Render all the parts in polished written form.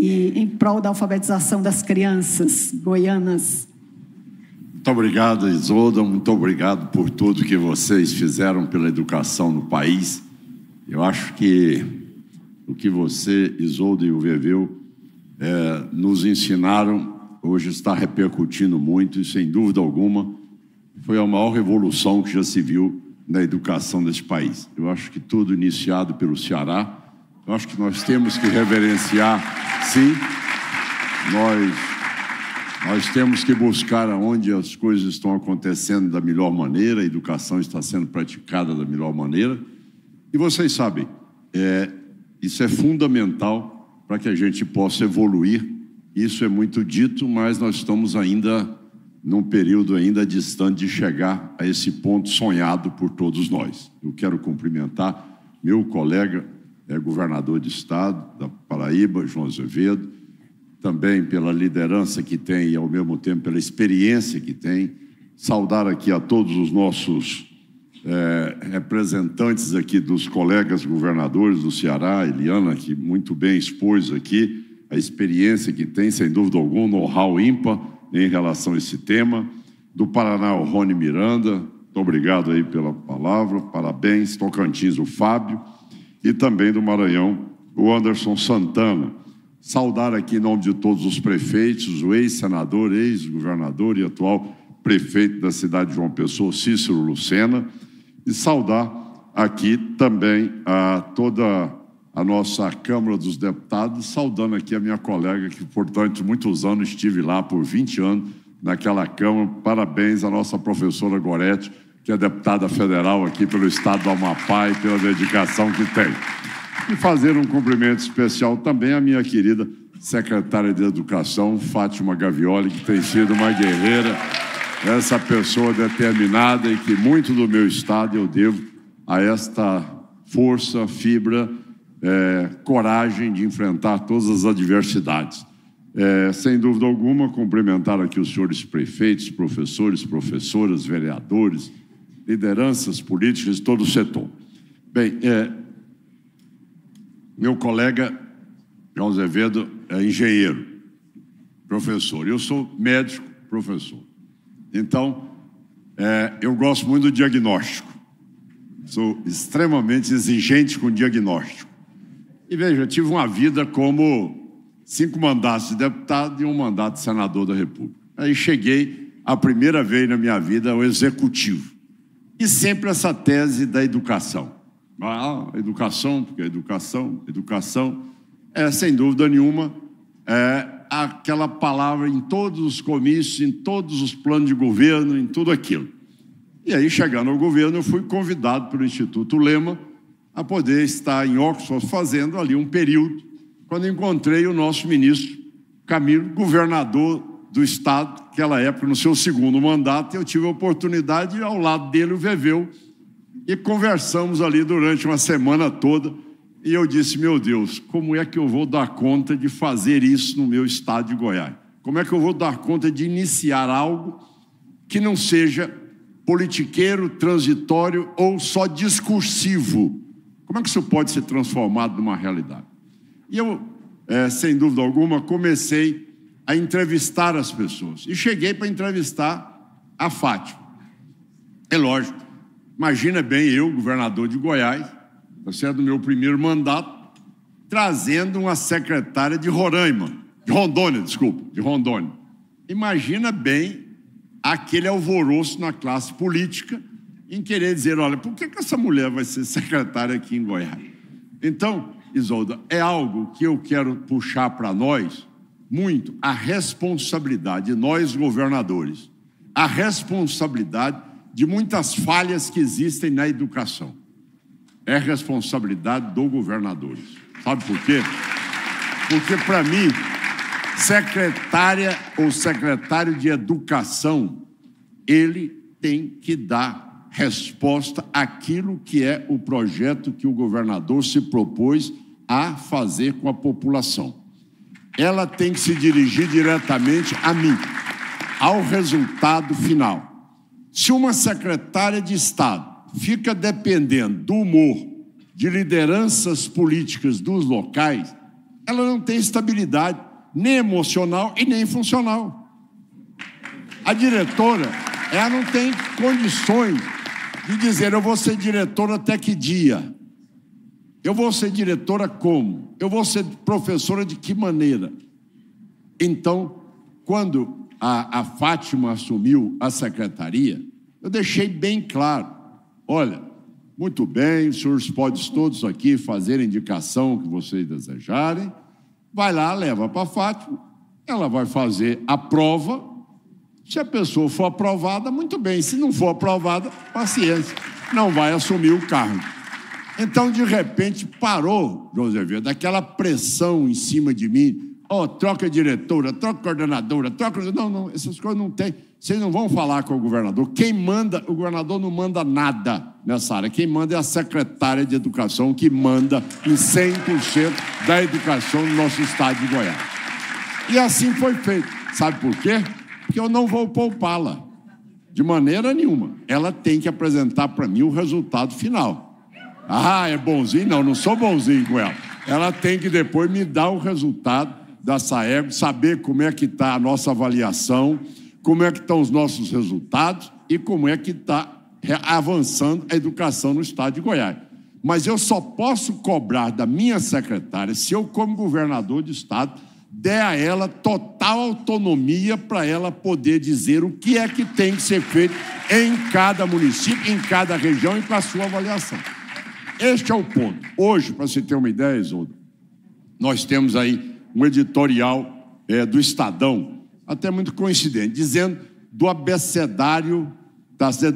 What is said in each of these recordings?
e em prol da alfabetização das crianças goianas. Muito obrigado, Isolda. Muito obrigado por tudo que vocês fizeram pela educação no país. Eu acho que o que você, Isolda, e o Veveu nos ensinaram hoje está repercutindo muito e, sem dúvida alguma, foi a maior revolução que já se viu na educação desse país. Eu acho que tudo iniciado pelo Ceará. Eu acho que nós temos que reverenciar, sim, nós temos que buscar onde as coisas estão acontecendo da melhor maneira, a educação está sendo praticada da melhor maneira. E vocês sabem, isso é fundamental para que a gente possa evoluir. Isso é muito dito, mas nós estamos ainda num período ainda distante de chegar a esse ponto sonhado por todos nós. Eu quero cumprimentar meu colega, governador de estado da Paraíba, João Azevedo, também pela liderança que tem e, ao mesmo tempo, pela experiência que tem. Saudar aqui a todos os nossos representantes aqui dos colegas governadores do Ceará, Eliana, que muito bem expôs aqui a experiência que tem, sem dúvida alguma, know-how ímpar em relação a esse tema. Do Paraná, o Rony Miranda, muito obrigado aí pela palavra, parabéns. Tocantins, o Fábio, e também do Maranhão, o Anderson Santana. Saudar aqui em nome de todos os prefeitos, o ex-senador, ex-governador e atual prefeito da cidade de João Pessoa, Cícero Lucena, e saudar aqui também a toda a nossa Câmara dos Deputados, saudando aqui a minha colega, que por tanto muitos anos estive lá, por 20 anos, naquela Câmara. Parabéns à nossa professora Gorete, que é deputada federal aqui pelo estado do Amapá e pela dedicação que tem. E fazer um cumprimento especial também à minha querida secretária de Educação, Fátima Gavioli, que tem sido uma guerreira, essa pessoa determinada e que muito do meu estado eu devo a esta força, fibra, coragem de enfrentar todas as adversidades. Sem dúvida alguma, cumprimentar aqui os senhores prefeitos, professores, professoras, vereadores, lideranças políticas de todo o setor. Bem, meu colega João Azevedo é engenheiro, professor. Eu sou médico, professor. Então, eu gosto muito do diagnóstico. Sou extremamente exigente com diagnóstico. E veja, eu tive uma vida como 5 mandatos de deputado e 1 mandato de senador da República. Aí cheguei a primeira vez na minha vida ao executivo. E sempre essa tese da educação. Educação, porque educação, sem dúvida nenhuma, aquela palavra em todos os comícios, em todos os planos de governo, em tudo aquilo. E aí, chegando ao governo, eu fui convidado pelo Instituto Lema a poder estar em Oxford fazendo ali um período, quando encontrei o nosso ministro Camilo, governador do estado, naquela época, no seu 2º mandato, e eu tive a oportunidade, ao lado dele, o Veveu, e conversamos ali durante uma semana toda, e eu disse, meu Deus, como é que eu vou dar conta de fazer isso no meu estado de Goiás? Como é que eu vou dar conta de iniciar algo que não seja politiqueiro, transitório ou só discursivo? Como é que isso pode ser transformado numa realidade? E eu, sem dúvida alguma, comecei a entrevistar as pessoas. E cheguei para entrevistar a Fátima. É lógico, imagina bem eu, governador de Goiás, do meu primeiro mandato, trazendo uma secretária de Rondônia. Imagina bem aquele alvoroço na classe política em querer dizer, olha, por que essa mulher vai ser secretária aqui em Goiás? Então, Isolda, é algo que eu quero puxar para nós muito, a responsabilidade de nós governadores, a responsabilidade de muitas falhas que existem na educação. É responsabilidade do governador. Sabe por quê? Porque, para mim, secretária ou secretário de Educação, ele tem que dar resposta àquilo que é o projeto que o governador se propôs a fazer com a população. Ela tem que se dirigir diretamente a mim, ao resultado final. Se uma secretária de Estado fica dependendo do humor de lideranças políticas dos locais, ela não tem estabilidade nem emocional e nem funcional. A diretora, ela não tem condições de dizer, eu vou ser diretora até que dia? Eu vou ser diretora como? Eu vou ser professora de que maneira? Então, quando a Fátima assumiu a secretaria, eu deixei bem claro, olha, muito bem, os senhores podem todos aqui fazer a indicação que vocês desejarem, vai lá, leva para a Fátima, ela vai fazer a prova, se a pessoa for aprovada, muito bem, se não for aprovada, paciência, não vai assumir o cargo. Então, de repente, parou, José Azevedo, aquela pressão em cima de mim, troca diretora, troca coordenadora, troca... Não, essas coisas não tem. Vocês não vão falar com o governador. Quem manda, o governador não manda nada nessa área. Quem manda é a secretária de Educação, que manda em 100% da educação no nosso estado de Goiás. E assim foi feito. Sabe por quê? Porque eu não vou poupá-la, de maneira nenhuma. Ela tem que apresentar para mim o resultado final. É bonzinho? Não sou bonzinho com ela. Ela tem que depois me dar o resultado da SAEB, saber como é que está a nossa avaliação, como é que estão os nossos resultados e como é que está avançando a educação no estado de Goiás. Mas eu só posso cobrar da minha secretária se eu, como governador de estado, der a ela total autonomia para ela poder dizer o que é que tem que ser feito em cada município, em cada região e com a sua avaliação. Este é o ponto. Hoje, para você ter uma ideia, Isolda, nós temos aí um editorial do Estadão, até muito coincidente, dizendo do abecedário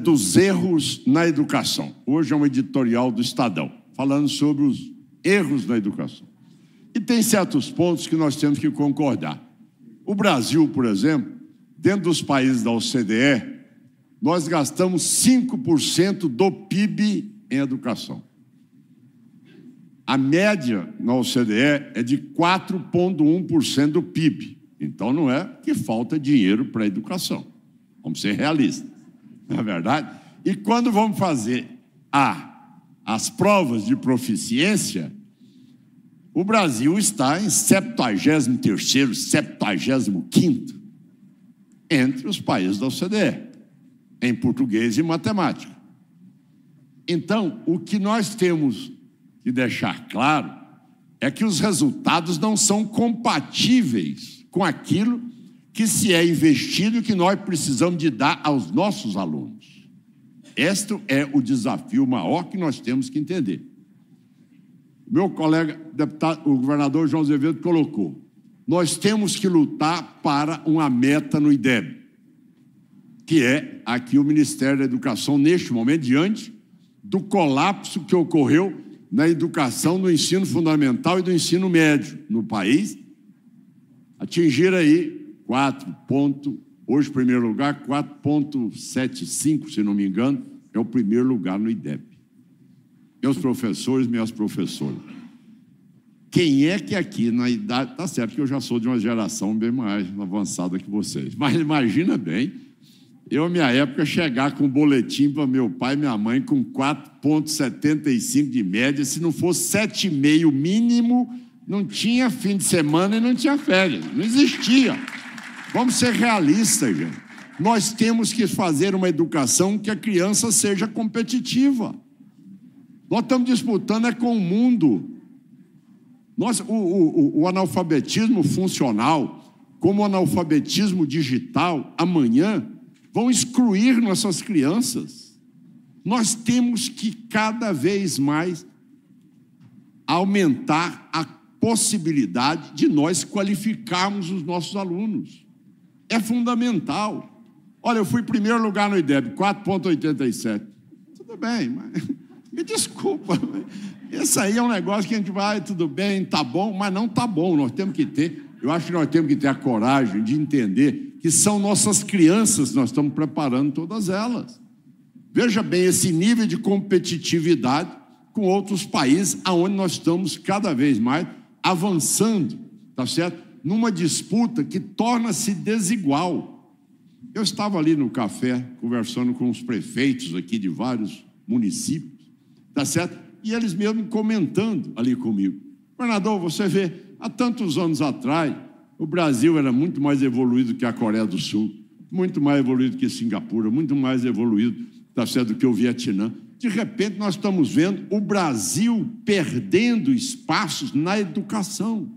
dos erros na educação. Hoje é um editorial do Estadão, falando sobre os erros na educação. E tem certos pontos que nós temos que concordar. O Brasil, por exemplo, dentro dos países da OCDE, nós gastamos 5% do PIB em educação. A média na OCDE é de 4,1% do PIB. Então, não é que falta dinheiro para a educação. Vamos ser realistas, não é verdade? E quando vamos fazer as provas de proficiência, o Brasil está em 73º, 75º entre os países da OCDE, em português e matemática. Então, o que nós temos que deixar claro é que os resultados não são compatíveis com aquilo que se é investido e que nós precisamos de dar aos nossos alunos. Este é o desafio maior que nós temos que entender. Meu colega deputado, o governador João Azevedo colocou, nós temos que lutar para uma meta no IDEB, que é aqui o Ministério da Educação, neste momento, diante do colapso que ocorreu na educação, no ensino fundamental e do ensino médio no país, atingir aí hoje, primeiro lugar, 4,75, se não me engano, é o primeiro lugar no IDEB. Meus professores, minhas professoras, quem é que aqui na idade... Tá certo que eu já sou de uma geração bem mais avançada que vocês, mas imagina bem, eu, na minha época, chegar com um boletim para meu pai e minha mãe com 4,75 de média, se não fosse 7,5 mínimo, não tinha fim de semana e não tinha férias, não existia. Vamos ser realistas, gente. Nós temos que fazer uma educação que a criança seja competitiva. Nós estamos disputando com o mundo. O analfabetismo funcional, como o analfabetismo digital, amanhã, vão excluir nossas crianças. Nós temos que cada vez mais aumentar a possibilidade de nós qualificarmos os nossos alunos. É fundamental. Olha, eu fui em primeiro lugar no IDEB, 4,87. Tudo bem, mas me desculpa. Esse aí é um negócio que a gente vai, tudo bem, tá bom, mas não tá bom. Nós temos que ter, eu acho que nós temos que ter a coragem de entender que são nossas crianças, nós estamos preparando todas elas. Veja bem esse nível de competitividade com outros países, aonde nós estamos cada vez mais avançando, tá certo? Numa disputa que torna-se desigual. Eu estava ali no café, conversando com os prefeitos aqui de vários municípios, tá certo? E eles mesmo comentando ali comigo. Governador, você vê, há tantos anos atrás, o Brasil era muito mais evoluído que a Coreia do Sul, muito mais evoluído que Singapura, muito mais evoluído, tá certo, do que o Vietnã. De repente, nós estamos vendo o Brasil perdendo espaços na educação.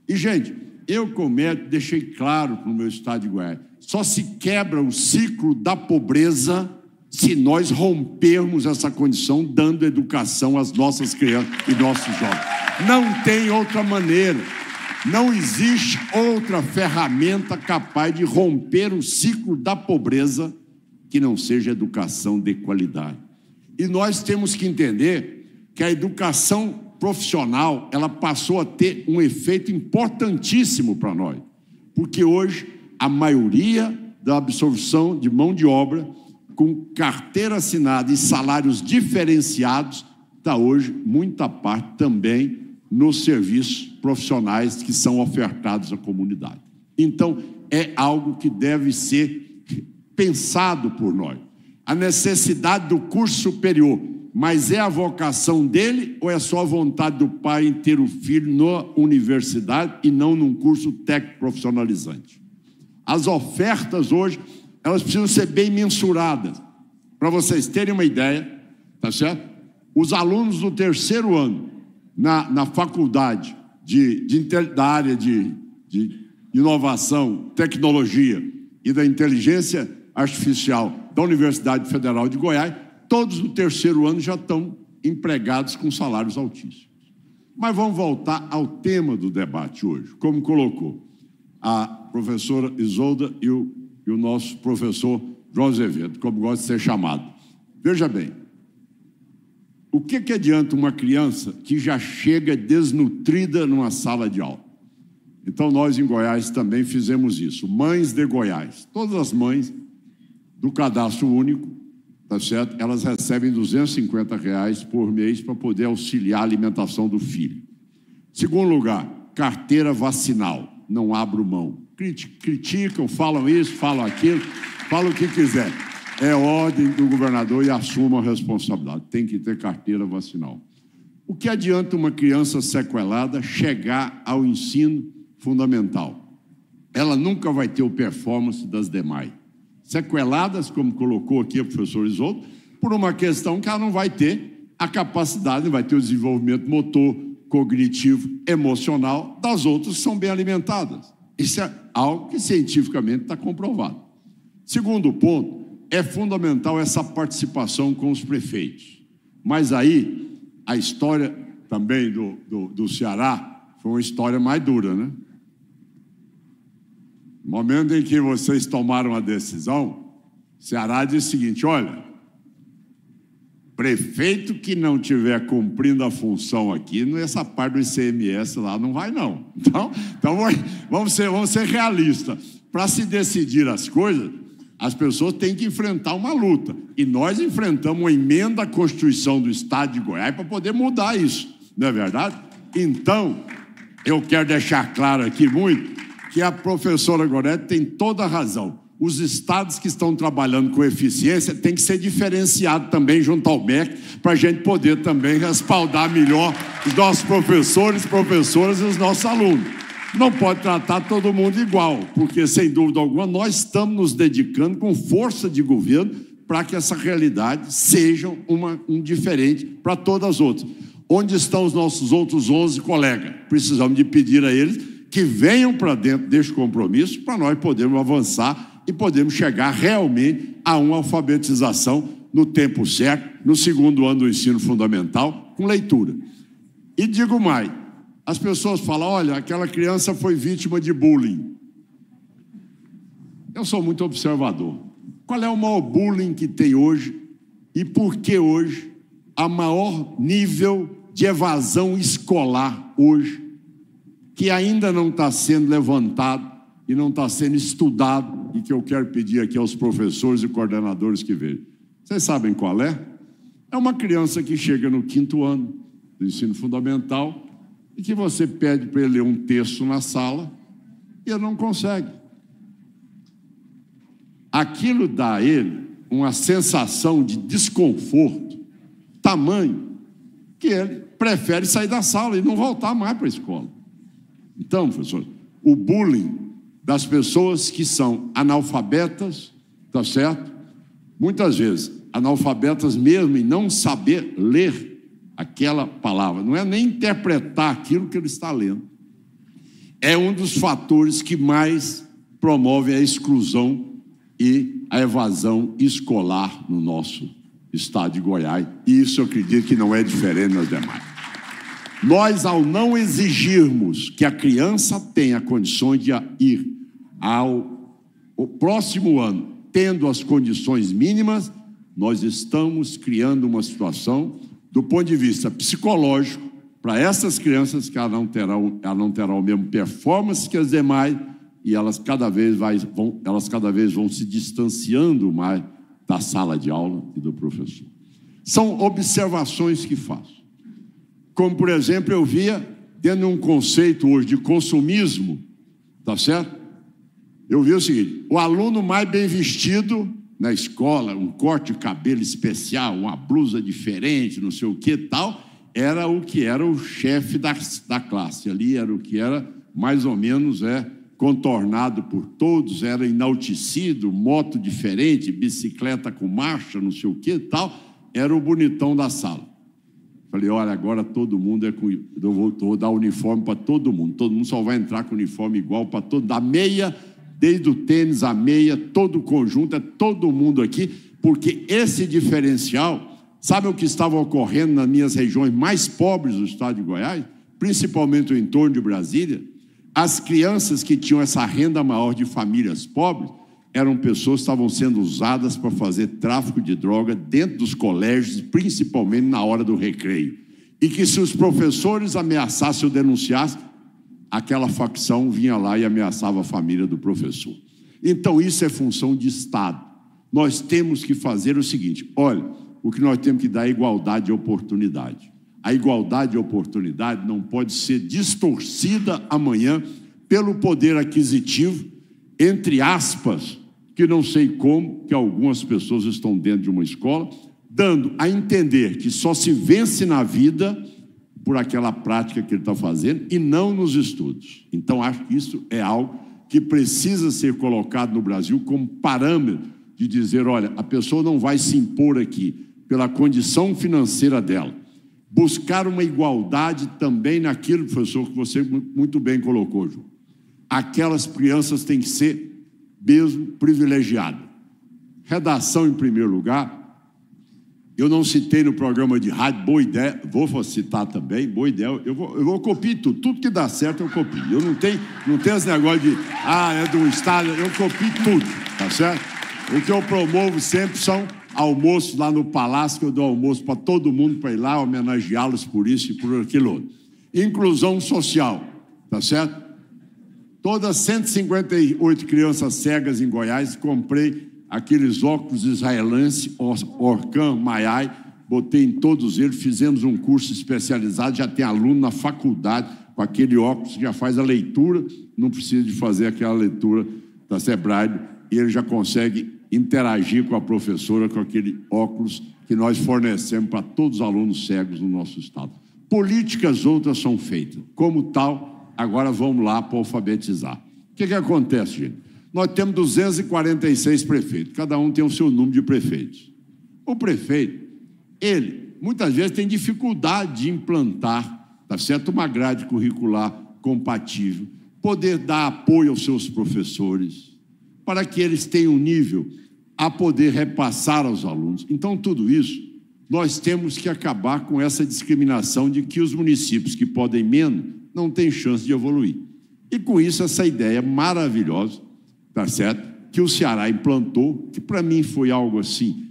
E, gente, eu, como médico, deixei claro para o meu estado de Goiás, só se quebra o ciclo da pobreza se nós rompermos essa condição, dando educação às nossas crianças e nossos jovens. Não tem outra maneira. Não existe outra ferramenta capaz de romper o ciclo da pobreza que não seja educação de qualidade. E nós temos que entender que a educação profissional, ela passou a ter um efeito importantíssimo para nós, porque hoje a maioria da absorção de mão de obra com carteira assinada e salários diferenciados está hoje muita parte também nos serviços profissionais que são ofertados à comunidade. Então, é algo que deve ser pensado por nós. A necessidade do curso superior, mas é a vocação dele ou é só a vontade do pai em ter o filho na universidade e não num curso técnico profissionalizante? As ofertas hoje, elas precisam ser bem mensuradas. Para vocês terem uma ideia, tá certo? Os alunos do terceiro ano na faculdade da área de inovação, tecnologia e da inteligência artificial da Universidade Federal de Goiás, todos no terceiro ano já estão empregados com salários altíssimos. Mas vamos voltar ao tema do debate hoje, como colocou a professora Isolda e o nosso professor João Azevedo, como gosta de ser chamado. Veja bem, o que adianta uma criança que já chega desnutrida numa sala de aula? Então, nós em Goiás também fizemos isso. Mães de Goiás, todas as mães do cadastro único, tá certo? Elas recebem R$250 por mês para poder auxiliar a alimentação do filho. Segundo lugar, carteira vacinal, não abro mão. Criticam, falam isso, falam aquilo, falam o que quiser. É ordem do governador e assuma a responsabilidade. Tem que ter carteira vacinal. O que adianta uma criança sequelada chegar ao ensino fundamental? Ela nunca vai ter o performance das demais. Sequeladas, como colocou aqui o professor Isoldo, por uma questão que ela não vai ter a capacidade, não vai ter o desenvolvimento motor, cognitivo, emocional das outras que são bem alimentadas. Isso é algo que cientificamente está comprovado. Segundo ponto, é fundamental essa participação com os prefeitos. Mas aí, a história também do Ceará foi uma história mais dura, né? No momento em que vocês tomaram a decisão, o Ceará disse o seguinte: olha, prefeito que não estiver cumprindo a função aqui, essa parte do ICMS lá não vai, não. Então vamos ser realistas. Para se decidir as coisas, as pessoas têm que enfrentar uma luta. E nós enfrentamos uma emenda à Constituição do Estado de Goiás para poder mudar isso, não é verdade? Então, eu quero deixar claro aqui muito que a professora Gorete tem toda a razão. Os estados que estão trabalhando com eficiência têm que ser diferenciados também junto ao MEC, para a gente poder também respaldar melhor os nossos professores, professoras e os nossos alunos. Não pode tratar todo mundo igual, porque, sem dúvida alguma, nós estamos nos dedicando com força de governo para que essa realidade seja um diferente para todas as outras. Onde estão os nossos outros 11 colegas? Precisamos de pedir a eles que venham para dentro deste compromisso para nós podermos avançar e podermos chegar realmente a uma alfabetização no tempo certo, no segundo ano do ensino fundamental, com leitura. E digo mais, as pessoas falam, olha, aquela criança foi vítima de bullying. Eu sou muito observador. Qual é o maior bullying que tem hoje e por que hoje há maior nível de evasão escolar hoje, que ainda não está sendo levantado e não está sendo estudado e que eu quero pedir aqui aos professores e coordenadores que vejam. Vocês sabem qual é? É uma criança que chega no 5º ano do ensino fundamental e que você pede para ele ler um texto na sala e ele não consegue. Aquilo dá a ele uma sensação de desconforto, tamanho, que ele prefere sair da sala e não voltar mais para a escola. enfrentamos, professor, o bullying das pessoas que são analfabetas, tá certo? Muitas vezes, analfabetas mesmo em não saber ler aquela palavra. Não é nem interpretar aquilo que ele está lendo. É um dos fatores que mais promove a exclusão e a evasão escolar no nosso estado de Goiás. E isso eu acredito que não é diferente nas demais. Nós, ao não exigirmos que a criança tenha condições de ir ao próximo ano, tendo as condições mínimas, nós estamos criando uma situação, do ponto de vista psicológico, para essas crianças que elas não terão a mesma performance que as demais, e elas cada vez vão se distanciando mais da sala de aula e do professor. São observações que faço. Como, por exemplo, eu via, dentro de um conceito hoje de consumismo, tá certo? Eu vi o seguinte: o aluno mais bem vestido na escola, um corte de cabelo especial, uma blusa diferente, não sei o que tal, era o que era o chefe da classe. Ali era o que era mais ou menos contornado por todos, era enaltecido, moto diferente, bicicleta com marcha, não sei o que tal, era o bonitão da sala. Falei, olha, agora todo mundo eu vou dar uniforme para todo mundo só vai entrar com uniforme igual para todo, da meia, desde o tênis, a meia, todo o conjunto, é todo mundo aqui, porque esse diferencial, sabe o que estava ocorrendo nas minhas regiões mais pobres do estado de Goiás, principalmente o entorno de Brasília? As crianças que tinham essa renda maior de famílias pobres eram pessoas que estavam sendo usadas para fazer tráfico de droga dentro dos colégios, principalmente na hora do recreio. E que se os professores ameaçassem ou denunciassem, aquela facção vinha lá e ameaçava a família do professor. Então isso é função de Estado. Nós temos que fazer o seguinte, olha, o que nós temos que dar é igualdade de oportunidade. A igualdade de oportunidade não pode ser distorcida amanhã pelo poder aquisitivo, entre aspas, que não sei como, que algumas pessoas estão dentro de uma escola, dando a entender que só se vence na vida por aquela prática que ele está fazendo e não nos estudos. Então, acho que isso é algo que precisa ser colocado no Brasil como parâmetro de dizer, olha, a pessoa não vai se impor aqui pela condição financeira dela. Buscar uma igualdade também naquilo, professor, que você muito bem colocou, João. Aquelas crianças têm que ser mesmo privilegiadas. Redação em primeiro lugar. Eu não citei no programa de rádio, boa ideia, vou citar também, boa ideia, eu vou copiar tudo que dá certo eu copio. Eu não tenho esse negócio de, é do Estado, eu copio tudo, tá certo? O que eu promovo sempre são almoços lá no Palácio, que eu dou almoço para todo mundo para ir lá, homenageá-los por isso e por aquilo outro. Inclusão social, tá certo? Todas 158 crianças cegas em Goiás, comprei aqueles óculos israelenses, Orkan, Mayai, botei em todos eles, fizemos um curso especializado, já tem aluno na faculdade com aquele óculos que já faz a leitura, não precisa de fazer aquela leitura da Sebrae, e ele já consegue interagir com a professora com aquele óculos que nós fornecemos para todos os alunos cegos no nosso estado. Políticas outras são feitas. Como tal, agora vamos lá para alfabetizar. O que acontece, gente? Nós temos 246 prefeitos, cada um tem o seu número de prefeitos. O prefeito, ele, muitas vezes, tem dificuldade de implantar, tá certo, uma grade curricular compatível, poder dar apoio aos seus professores, para que eles tenham um nível a poder repassar aos alunos. Então, tudo isso, nós temos que acabar com essa discriminação de que os municípios que podem menos não têm chance de evoluir. E com isso, essa ideia maravilhosa, tá certo? Que o Ceará implantou, que para mim foi algo assim,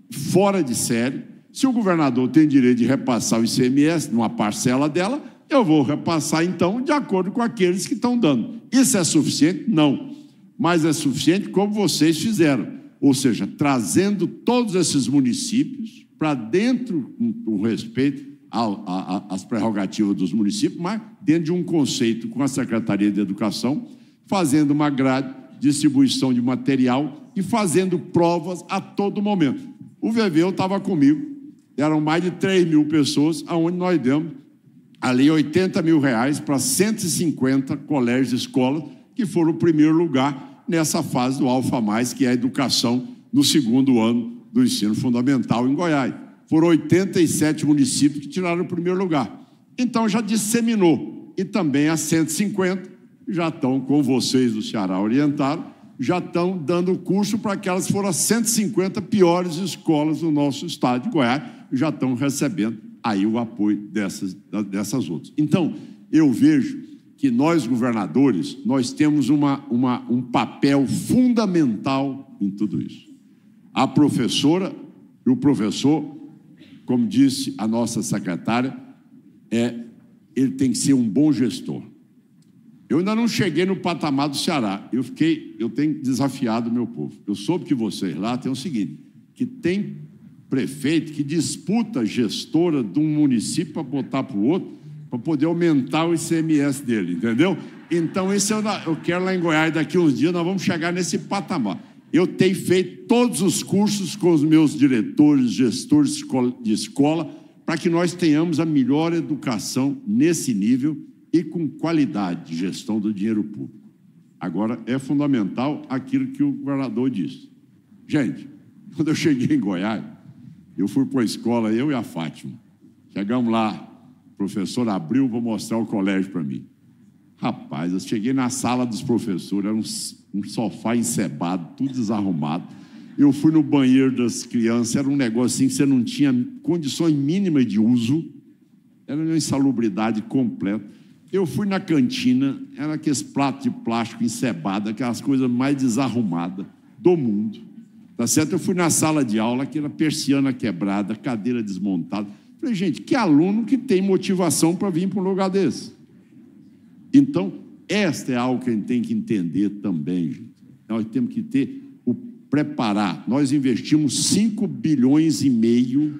fora de série. Se o governador tem direito de repassar o ICMS numa parcela dela, eu vou repassar, então, de acordo com aqueles que estão dando. Isso é suficiente? Não. Mas é suficiente como vocês fizeram. Ou seja, trazendo todos esses municípios para dentro do respeito às prerrogativas dos municípios, mas dentro de um conceito com a Secretaria de Educação, fazendo uma grade, distribuição de material e fazendo provas a todo momento. O Veveu estava comigo, eram mais de 3.000 pessoas, aonde nós demos ali R$80 mil para 150 colégios e escolas que foram o primeiro lugar nessa fase do Alfa Mais, que é a educação no segundo ano do ensino fundamental em Goiás. Foram 87 municípios que tiraram o primeiro lugar. Então já disseminou. E também as 150 já estão com vocês do Ceará Oriental, já estão dando curso para aquelas que foram as 150 piores escolas do nosso estado de Goiás, já estão recebendo aí o apoio dessas outras. Então, eu vejo que nós, governadores, nós temos um papel fundamental em tudo isso. A professora e o professor, como disse a nossa secretária, ele tem que ser um bom gestor. Eu ainda não cheguei no patamar do Ceará. Eu tenho desafiado o meu povo. Eu soube que vocês lá tem o seguinte, que tem prefeito que disputa gestora de um município para botar para o outro, para poder aumentar o ICMS dele, entendeu? Então, eu quero lá em Goiás, daqui uns dias, nós vamos chegar nesse patamar. Eu tenho feito todos os cursos com os meus diretores, gestores de escola, para que nós tenhamos a melhor educação nesse nível e com qualidade de gestão do dinheiro público. Agora, é fundamental aquilo que o governador disse. Gente, quando eu cheguei em Goiás, eu fui para a escola, eu e a Fátima. Chegamos lá, o professor abriu para mostrar o colégio para mim. Rapaz, eu cheguei na sala dos professores, era um sofá encebado, tudo desarrumado. Eu fui no banheiro das crianças, era um negócio assim que você não tinha condições mínimas de uso, era uma insalubridade completa. Eu fui na cantina, era aqueles pratos de plástico encebado, aquelas coisas mais desarrumadas do mundo. Tá certo? Eu fui na sala de aula, aquela persiana quebrada, cadeira desmontada. Falei, gente, que aluno que tem motivação para vir para um lugar desse? Então, esta é algo que a gente tem que entender também, gente. Nós temos que preparar. Nós investimos 5 bilhões e meio,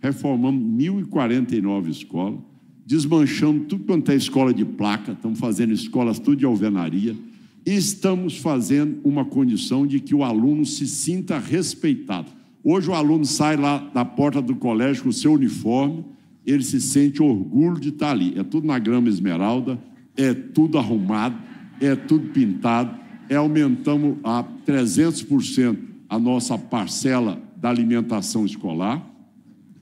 reformamos 1.049 escolas, desmanchamos tudo quanto é escola de placa, estamos fazendo escolas tudo de alvenaria, e estamos fazendo uma condição de que o aluno se sinta respeitado. Hoje o aluno sai lá da porta do colégio com o seu uniforme, ele se sente orgulho de estar ali. É tudo na grama esmeralda, é tudo arrumado, é tudo pintado, aumentamos a 300% a nossa parcela da alimentação escolar,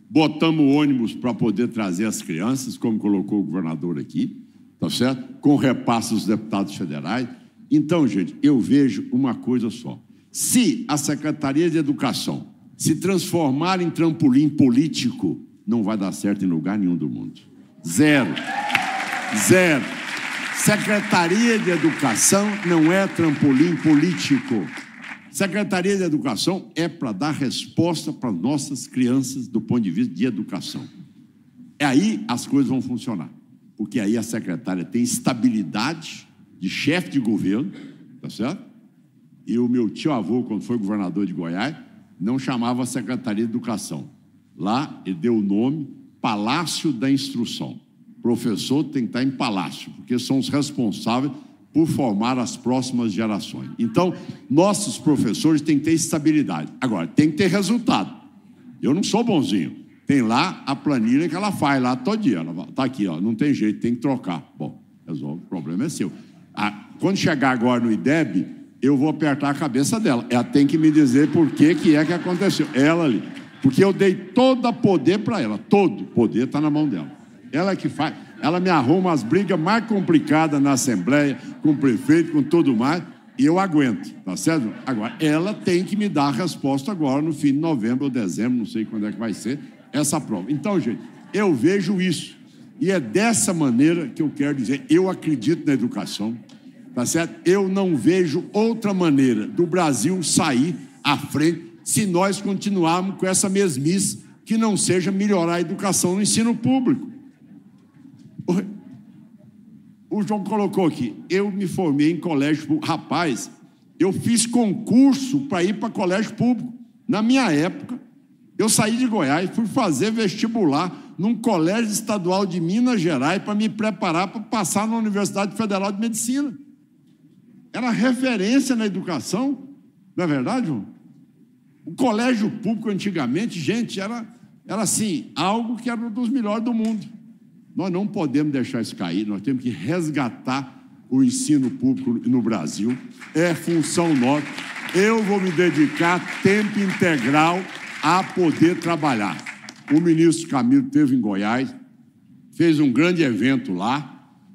botamos ônibus para poder trazer as crianças, como colocou o governador aqui, tá certo? Com repasse dos deputados federais. Então, gente, eu vejo uma coisa só. Se a Secretaria de Educação se transformar em trampolim político, não vai dar certo em lugar nenhum do mundo. Zero. Secretaria de Educação não é trampolim político. Secretaria de Educação é para dar resposta para nossas crianças do ponto de vista de educação. Aí as coisas vão funcionar, porque aí a secretária tem estabilidade de chefe de governo, tá certo? E o meu tio-avô, quando foi governador de Goiás, não chamava Secretaria de Educação. Lá ele deu o nome Palácio da Instrução. O professor tem que estar em palácio, porque são os responsáveis por formar as próximas gerações. Então, nossos professores têm que ter estabilidade. Agora, tem que ter resultado. Eu não sou bonzinho. Tem lá a planilha que ela faz lá todo dia. Ela está aqui, ó, não tem jeito, tem que trocar. Bom, resolve, o problema é seu. Quando chegar agora no IDEB, eu vou apertar a cabeça dela. Ela tem que me dizer por que que aconteceu. Ela ali. Porque eu dei todo o poder para ela. Todo o poder está na mão dela. Ela que faz. Ela me arruma as brigas mais complicadas na Assembleia, com o prefeito, com tudo mais, e eu aguento, tá certo? Agora, ela tem que me dar a resposta agora, no fim de novembro ou dezembro, não sei quando é que vai ser, essa prova. Então, gente, eu vejo isso. E é dessa maneira que eu quero dizer, eu acredito na educação, tá certo? Eu não vejo outra maneira do Brasil sair à frente se nós continuarmos com essa mesmice que não seja melhorar a educação no ensino público. O João colocou aqui, eu me formei em colégio público. Rapaz, eu fiz concurso para ir para colégio público. Na minha época, eu saí de Goiás, fui fazer vestibular num colégio estadual de Minas Gerais para me preparar para passar na Universidade Federal de Medicina. Era referência na educação, não é verdade, João? O colégio público antigamente, gente, era Era assim, algo que era um dos melhores do mundo. Nós não podemos deixar isso cair, nós temos que resgatar o ensino público no Brasil. É função nossa. Eu vou me dedicar tempo integral a poder trabalhar. O ministro Camilo esteve em Goiás, fez um grande evento lá.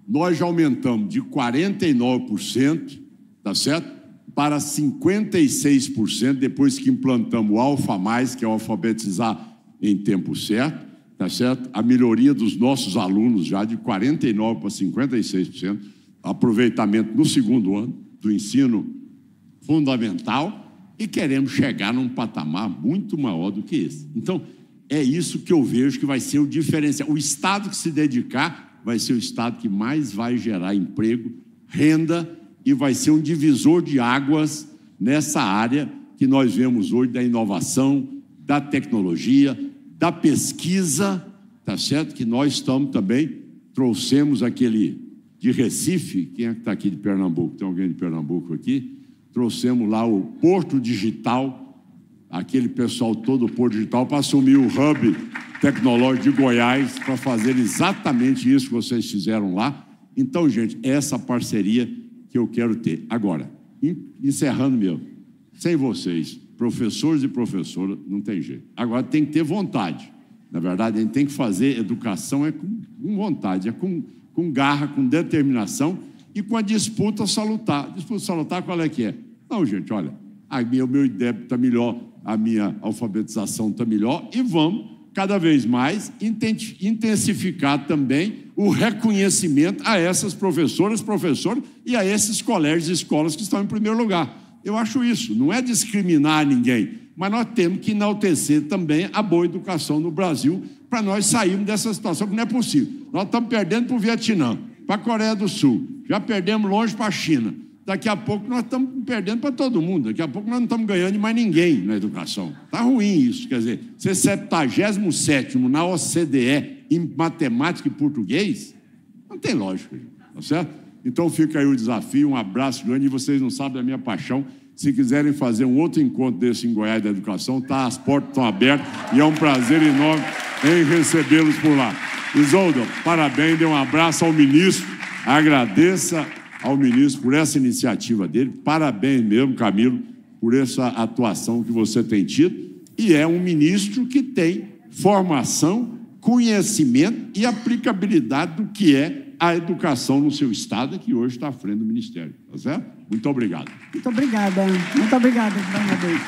Nós já aumentamos de 49%, tá certo? Para 56%, depois que implantamos o Alfa Mais, que é alfabetizar em tempo certo, tá certo? A melhoria dos nossos alunos já de 49% para 56%, aproveitamento no segundo ano do ensino fundamental, e queremos chegar num patamar muito maior do que esse. Então, é isso que eu vejo que vai ser o diferencial. O Estado que se dedicar vai ser o Estado que mais vai gerar emprego, renda, e vai ser um divisor de águas nessa área que nós vemos hoje da inovação, da tecnologia, da pesquisa, tá certo? Que nós estamos também, trouxemos aquele de Recife, quem é que está aqui de Pernambuco? Tem alguém de Pernambuco aqui? Trouxemos lá o Porto Digital, aquele pessoal todo do Porto Digital, para assumir o hub tecnológico de Goiás, para fazer exatamente isso que vocês fizeram lá. Então, gente, essa parceria que eu quero ter. Agora, encerrando mesmo, sem vocês, professores e professoras, não tem jeito. Agora tem que ter vontade. Na verdade, a gente tem que fazer educação com vontade, com garra, com determinação e com a disputa salutar. Disputa salutar qual é que é? Não, gente, olha, o meu IDEB está melhor, a minha alfabetização está melhor, e vamos cada vez mais intensificar também o reconhecimento a essas professoras, professores e a esses colégios e escolas que estão em primeiro lugar. Eu acho isso, não é discriminar ninguém, mas nós temos que enaltecer também a boa educação no Brasil para nós sairmos dessa situação que não é possível. Nós estamos perdendo para o Vietnã, para a Coreia do Sul, já perdemos longe para a China. Daqui a pouco nós estamos perdendo para todo mundo, daqui a pouco nós não estamos ganhando de mais ninguém na educação. Está ruim isso, quer dizer, ser 77º na OCDE em matemática e português, não tem lógica, tá certo? Então fica aí o desafio, um abraço grande, e vocês não sabem da minha paixão. Se quiserem fazer um outro encontro desse em Goiás da Educação, tá, as portas estão abertas e é um prazer enorme em recebê-los por lá. Isolda, parabéns, dê um abraço ao ministro, agradeça ao ministro por essa iniciativa dele, parabéns mesmo, Camilo, por essa atuação que você tem tido, e é um ministro que tem formação, conhecimento e aplicabilidade do que é a educação no seu estado, que hoje está à frente do Ministério, tá certo? Muito obrigado. Muito obrigada, governador.